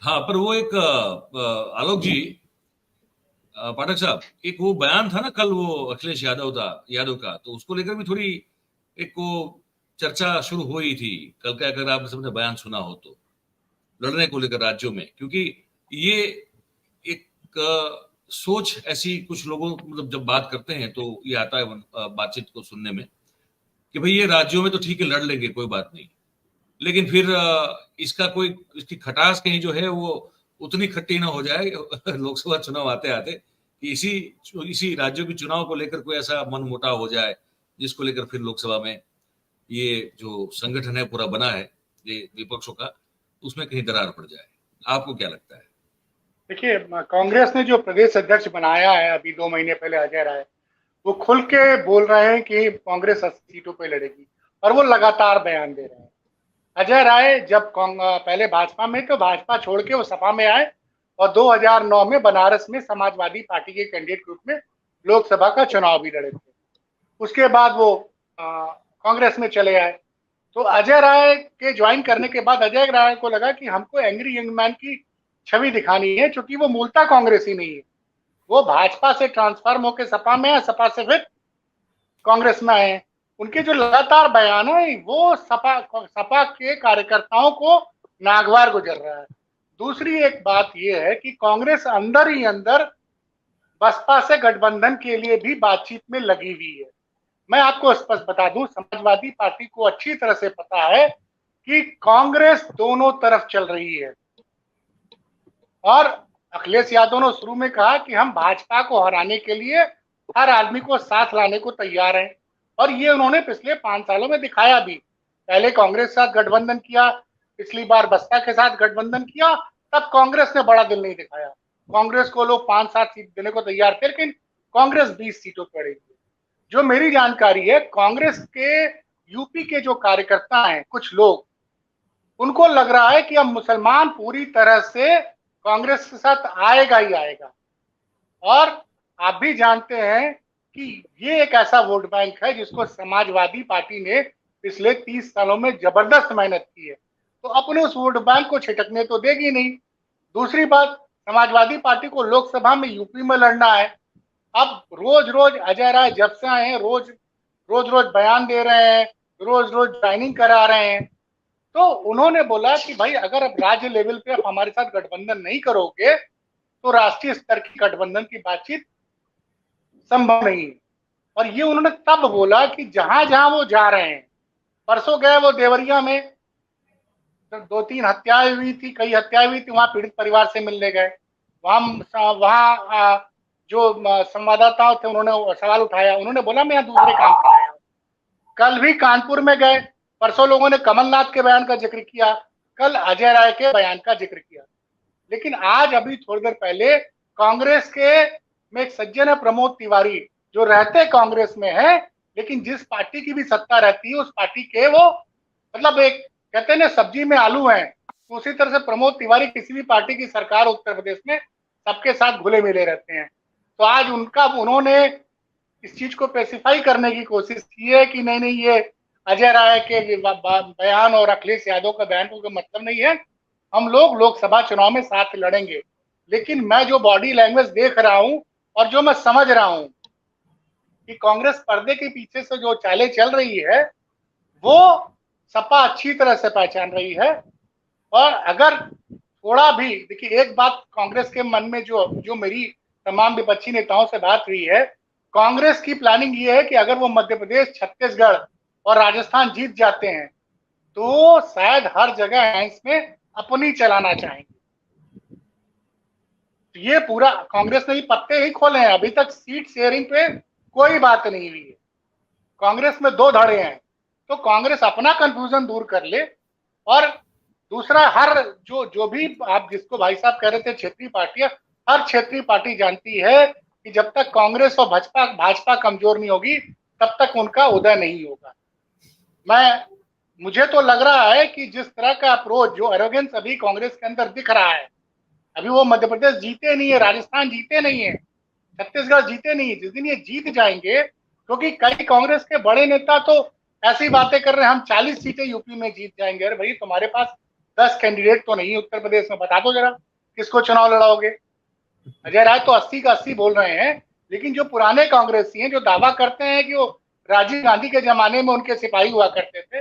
हाँ, पर वो एक आलोक जी, पाठक साहब, एक वो बयान था ना कल, वो अखिलेश यादव का, तो उसको लेकर भी थोड़ी एक वो चर्चा शुरू हुई थी कल का, अगर आपने सबने बयान सुना हो तो, लड़ने को लेकर राज्यों में, क्योंकि ये एक सोच ऐसी कुछ लोगों, मतलब जब बात करते हैं तो ये आता है बातचीत को सुनने में कि भाई ये राज्यों में तो ठीक है, लड़ लेंगे, कोई बात नहीं, लेकिन फिर इसका कोई, इसकी खटास कहीं जो है वो उतनी खट्टी ना हो जाए लोकसभा चुनाव आते आते, कि इसी राज्यों के चुनाव को लेकर कोई ऐसा मन मुटाव हो जाए जिसको लेकर फिर लोकसभा में ये जो संगठन है पूरा बना है ये विपक्षों का, उसमें कहीं दरार पड़ जाए। आपको क्या लगता है? देखिए, कांग्रेस ने जो प्रदेश अध्यक्ष बनाया है अभी 2 महीने पहले अजय राय, वो खुल के बोल रहे हैं कि कांग्रेस 80 सीटों पे लड़ेगी और वो लगातार बयान दे रहे हैं। अजय राय जब पहले भाजपा में, तो भाजपा छोड़ के वो सपा में आए और 2009 में बनारस में समाजवादी पार्टी के कैंडिडेट के रूप में लोकसभा का चुनाव भी लड़े थे। उसके बाद वो कांग्रेस में चले आए। तो अजय राय के ज्वाइन करने के बाद अजय राय को लगा कि हमको एंग्री यंग मैन की छवि दिखानी है, क्योंकि वो मूलतः कांग्रेसी नहीं है। वो भाजपा से ट्रांसफॉर्म होकर सपा में है, सपा से फिर कांग्रेस में आए। उनके जो लगातार बयान है वो सपा के कार्यकर्ताओं को नागवार गुजर रहा है। दूसरी एक बात यह है कि कांग्रेस अंदर ही अंदर बसपा से गठबंधन के लिए भी बातचीत में लगी हुई है। मैं आपको स्पष्ट बता दूं, समाजवादी पार्टी को अच्छी तरह से पता है कि कांग्रेस दोनों तरफ चल रही है और अखिलेश यादव ने शुरू में कहा कि हम भाजपा को हराने के लिए हर आदमी को साथ लाने को तैयार हैं, और ये उन्होंने पिछले 5 सालों में दिखाया भी। पहले कांग्रेस के साथ गठबंधन किया, पिछली बार बसपा के साथ गठबंधन किया, तब कांग्रेस ने बड़ा दिल नहीं दिखाया। कांग्रेस को लोग 5-7 सीट देने को तैयार थे, लेकिन कांग्रेस 20 सीटों पर अड़ेगी। जो मेरी जानकारी है, कांग्रेस के यूपी के जो कार्यकर्ता हैं, कुछ लोग, उनको लग रहा है कि अब मुसलमान पूरी तरह से कांग्रेस के साथ आएगा ही आएगा। और आप भी जानते हैं कि ये एक ऐसा वोट बैंक है जिसको समाजवादी पार्टी ने पिछले 30 सालों में जबरदस्त मेहनत की है, तो अपने उस वोट बैंक को छिटकने तो देगी नहीं। दूसरी बात, समाजवादी पार्टी को लोकसभा में यूपी में लड़ना है। अब रोज रोज अजय राय जब से आए हैं, रोज रोज बयान दे रहे हैं, रोज रोज ज्वाइनिंग करा रहे हैं। तो उन्होंने बोला कि भाई अगर अब राज्य लेवल पे आप हमारे साथ गठबंधन नहीं करोगे तो राष्ट्रीय स्तर की गठबंधन की बातचीत संभव नहीं है। और ये उन्होंने तब बोला कि जहां जहां वो जा रहे हैं, परसों गए वो देवरिया में, 2-3 हत्याएं हुई थी, कई हत्याएं हुई थी, वहां पीड़ित परिवार से मिलने गए। वहां जो संवाददाताओं थे उन्होंने सवाल उठाया, उन्होंने बोला मैं यहाँ दूसरे काम पर आया हूँ। कल भी कानपुर में गए, परसों लोगों ने कमलनाथ के बयान का जिक्र किया, कल अजय राय के बयान का जिक्र किया। लेकिन आज अभी थोड़ी देर पहले कांग्रेस के में एक सज्जन है प्रमोद तिवारी, जो रहते कांग्रेस में है, लेकिन जिस पार्टी की भी सत्ता रहती है उस पार्टी के वो, मतलब एक कहते हैं ना सब्जी में आलू हैं, तो उसी तरह से प्रमोद तिवारी किसी भी पार्टी की सरकार उत्तर प्रदेश में सबके साथ घुले मिले रहते हैं। तो आज उन्होंने इस चीज को स्पेसिफाई करने की कोशिश की है कि नहीं नहीं, ये अजय राय के बयान और अखिलेश यादव का बयान को मतलब नहीं है, हम लोग लोकसभा चुनाव में साथ लड़ेंगे। लेकिन मैं जो बॉडी लैंग्वेज देख रहा हूं और जो मैं समझ रहा हूं कि कांग्रेस पर्दे के पीछे से जो चालें चल रही है वो सपा अच्छी तरह से पहचान रही है। और अगर थोड़ा भी, देखिए एक बात कांग्रेस के मन में जो जो मेरी तमाम विपक्षी नेताओं से बात हुई है, कांग्रेस की प्लानिंग ये है कि अगर वो मध्य प्रदेश, छत्तीसगढ़ और राजस्थान जीत जाते हैं तो शायद हर जगह एम्स में अपनी चलाना चाहेंगे। तो ये पूरा कांग्रेस ने ही पत्ते ही खोले हैं, अभी तक सीट शेयरिंग पे कोई बात नहीं हुई है। कांग्रेस में 2 धड़े हैं, तो कांग्रेस अपना कंफ्यूजन दूर कर ले। और दूसरा, हर जो जो भी आप जिसको भाई साहब कह रहे थे क्षेत्रीय पार्टियां, हर क्षेत्रीय पार्टी जानती है कि जब तक कांग्रेस और भाजपा कमजोर नहीं होगी तब तक उनका उदय नहीं होगा। मुझे तो लग रहा है कि जिस तरह का अप्रोच, जो एरोगेंस अभी कांग्रेस के अंदर दिख रहा है, अभी वो मध्य प्रदेश जीते नहीं है, राजस्थान जीते नहीं है, छत्तीसगढ़ जीते नहीं है। जिस दिन ये जीत जाएंगे, क्योंकि कई कांग्रेस के बड़े नेता तो ऐसी बातें कर रहे हैं हम 40 सीटें यूपी में जीत जाएंगे। अरे भाई, तुम्हारे पास 10 कैंडिडेट तो नहीं उत्तर प्रदेश में, बता दो जरा किसको चुनाव लड़ाओगे। अजय राय तो 80 का 80 बोल रहे हैं, लेकिन जो पुराने कांग्रेसी हैं जो दावा करते हैं कि वो राजीव गांधी के जमाने में उनके सिपाही हुआ करते थे,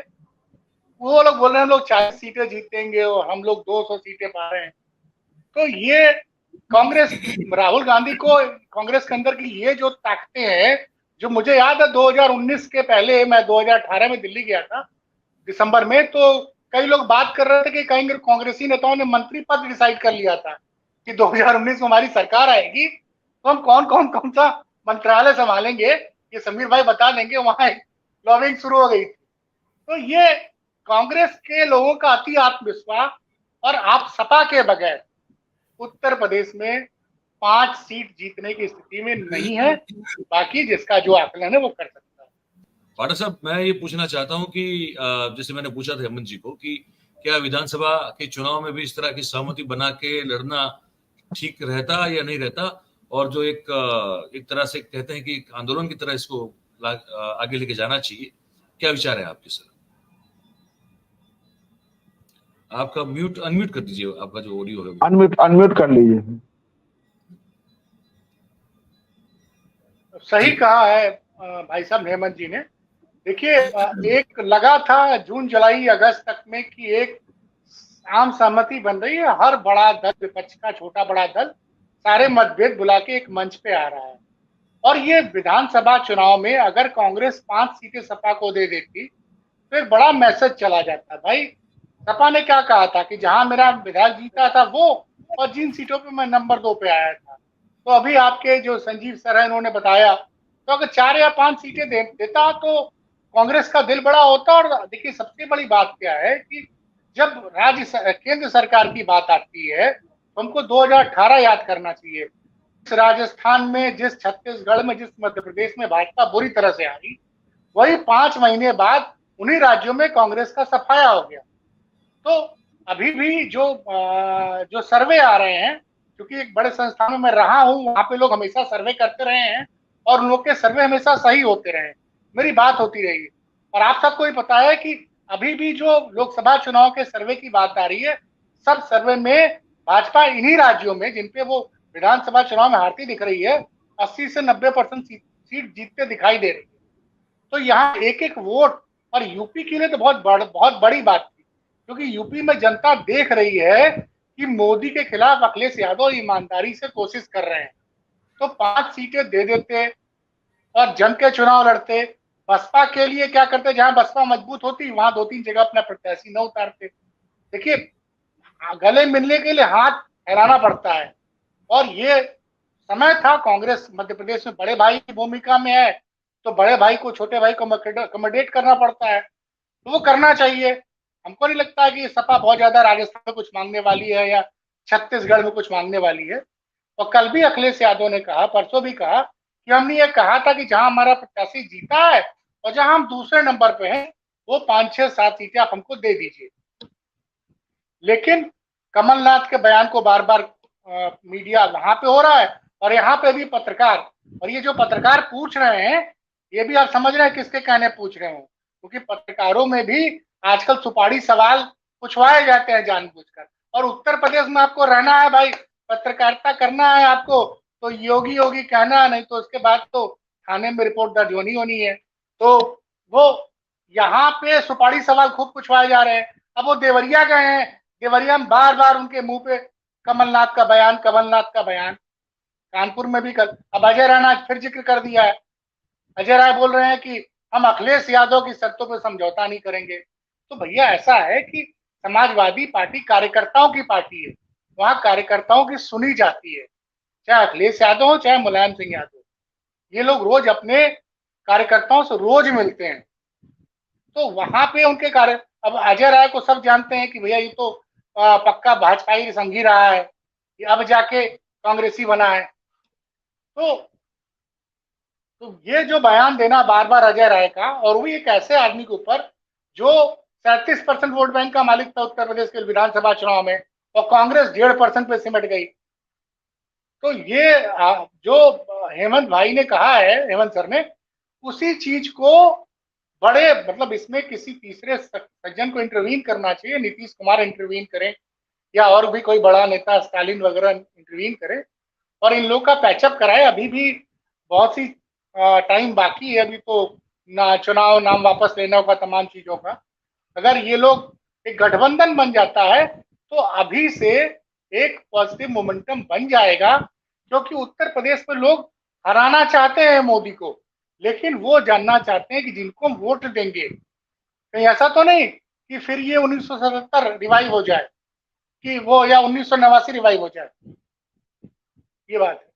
वो लोग बोल रहे हैं हम लोग 40 सीटें जीतेंगे और हम लोग 200 सीटें पा रहे हैं। तो ये कांग्रेस, राहुल गांधी को कांग्रेस के अंदर की ये जो ताकतें हैं, जो मुझे याद है 2019 के पहले मैं 2018 में दिल्ली गया था दिसंबर में, तो कई लोग बात कर रहे थे कि कई कांग्रेसी नेताओं ने मंत्री पद डिसाइड कर लिया था कि 2019 में हमारी सरकार आएगी तो हम कौन सा मंत्रालय संभालेंगे, ये समीर भाई बता देंगे। वहां लॉबिंग शुरू हो गई थी। तो ये कांग्रेस के लोगों का अति आत्मविश्वास, और आप सपा के बगैर उत्तर प्रदेश में 5 सीट जीतने की स्थिति में नहीं है। बाकी जिसका जो आकलन है वो कर सकता है। पाठक साहब, मैं ये पूछना चाहता हूं कि जैसे मैंने पूछा था हेमंत जी को कि क्या विधानसभा के चुनाव में भी इस तरह की सहमति बना के लड़ना ठीक रहता या नहीं रहता, और जो एक तरह से कहते हैं कि आंदोलन की तरह इसको आगे लेके जाना चाहिए, क्या विचार है आपके सर? आपका अनम्यूट कर दीजिए, आपका जो ऑडियो है अनम्यूट कर लीजिए। सही कहा है भाई साहब हेमंत जी ने। देखिए, एक लगा था जून जुलाई अगस्त तक में कि एक आम सहमति बन रही है, हर बड़ा दल, विपक्ष का छोटा बड़ा दल सारे मतभेद बुला के एक मंच पे आ रहा है। और ये विधानसभा चुनाव में अगर कांग्रेस 5 सीटें सपा को दे देती तो एक बड़ा मैसेज चला जाता। भाई सपा ने क्या कहा था कि जहां मेरा विधायक जीता था वो, और जिन सीटों पे मैं नंबर 2 पे आया था। तो अभी आपके जो संजीव सर है उन्होंने बताया, तो अगर 4 या 5 सीटें देता तो कांग्रेस का दिल बड़ा होता। और देखिए सबसे बड़ी बात क्या है कि जब केंद्र सरकार की बात आती है तो हमको 2018 याद करना चाहिए। जिस राजस्थान में, जिस छत्तीसगढ़ में, जिस मध्य प्रदेश में भाजपा बुरी तरह से हारी, वही 5 महीने बाद उन्हीं राज्यों में कांग्रेस का सफाया हो गया। तो अभी भी जो सर्वे आ रहे हैं, क्योंकि एक बड़े संस्थानों में रहा हूं, वहां पे लोग हमेशा सर्वे करते रहे हैं और उन लोग के सर्वे हमेशा सही होते रहे, मेरी बात होती रही। और आप सबको ही पता है कि अभी भी जो लोकसभा चुनाव के सर्वे की बात आ रही है, सब सर्वे में भाजपा इन्हीं राज्यों में जिनपे वो विधानसभा चुनाव में हारती दिख रही है 80 से 90% सीट जीतते दिखाई दे रही है। तो यहाँ एक एक वोट, और यूपी के लिए तो बहुत बड़ी बात थी, क्योंकि यूपी में जनता देख रही है कि मोदी के खिलाफ अखिलेश यादव ईमानदारी से कोशिश कर रहे हैं। तो 5 सीटें दे देते और जम के चुनाव लड़ते। बसपा के लिए क्या करते, जहां बसपा मजबूत होती वहां 2-3 जगह अपना प्रत्याशी न उतारते। देखिए, गले मिलने के लिए हाथ फैलाना पड़ता है, और ये समय था कांग्रेस मध्य प्रदेश में बड़े भाई की भूमिका में है, तो बड़े भाई को छोटे भाई को अकोमोडेट करना पड़ता है, तो वो करना चाहिए। हमको नहीं लगता कि सपा बहुत ज्यादा राजस्थान में कुछ मांगने वाली है या छत्तीसगढ़ में कुछ मांगने वाली है। और कल भी अखिलेश यादव ने कहा, परसों भी कहा कि हमने ये कहा था कि जहां हमारा प्रत्याशी जीता है और जहां हम दूसरे नंबर पे हैं वो 5, 6, 7 सीटें आप हमको दे दीजिए। लेकिन कमलनाथ के बयान को बार बार मीडिया वहां पे हो रहा है और यहाँ पे भी पत्रकार, और ये जो पत्रकार पूछ रहे हैं ये भी आप समझ रहे हैं किसके कहने पूछ रहे हो, क्योंकि पत्रकारों में भी आजकल सुपारी सवाल पूछवाए जाते हैं जानबूझकर। और उत्तर प्रदेश में आपको रहना है भाई, पत्रकारिता करना है आपको, तो योगी योगी कहना है, नहीं तो उसके बाद तो थाने में रिपोर्ट दर्ज होनी है। तो वो यहाँ पे सुपारी सवाल खूब पूछवाए जा रहे हैं। अब वो देवरिया गए हैं, देवरिया में बार बार उनके मुंह पे कमलनाथ का बयान। कानपुर में भी कल, अब अजय राय ने आज फिर जिक्र कर दिया है। अजय राय बोल रहे हैं कि हम अखिलेश यादव की शर्तों पर समझौता नहीं करेंगे। तो भैया ऐसा है कि समाजवादी पार्टी कार्यकर्ताओं की पार्टी है, वहां कार्यकर्ताओं की सुनी जाती है, चाहे अखिलेश यादव हो चाहे मुलायम सिंह यादव, ये लोग रोज अपने कार्यकर्ताओं से रोज मिलते हैं। तो वहां पे उनके कार्य, अब अजय राय को सब जानते हैं कि भैया ये तो पक्का भाजपाई संघी रहा है, ये अब जाके कांग्रेसी बना है। तो ये जो बयान देना बार बार अजय राय का, और वो एक ऐसे आदमी के ऊपर जो 37% वोट बैंक का मालिक था उत्तर प्रदेश के विधानसभा चुनाव में, और कांग्रेस 1.5% पे सिमट गई। तो ये जो हेमंत भाई ने कहा है, हेमंत सर ने, उसी चीज को बड़े मतलब इसमें किसी तीसरे सज्जन को इंटरवीन करना चाहिए, नीतीश कुमार इंटरवीन करें या और भी कोई बड़ा नेता स्टालिन वगैरह इंटरवीन करे और इन लोग का पैचअप कराए। अभी भी बहुत सी टाइम बाकी है, अभी तो ना चुनाव, नाम वापस लेना होगा, तमाम चीजों का। अगर ये लोग एक गठबंधन बन जाता है तो अभी से एक पॉजिटिव मोमेंटम बन जाएगा, क्योंकि उत्तर प्रदेश में लोग हराना चाहते हैं मोदी को, लेकिन वो जानना चाहते हैं कि जिनको हम वोट देंगे कहीं ऐसा तो नहीं कि फिर ये 1977 रिवाइव हो जाए, कि वो या 1989 रिवाइव हो जाए। ये बात है।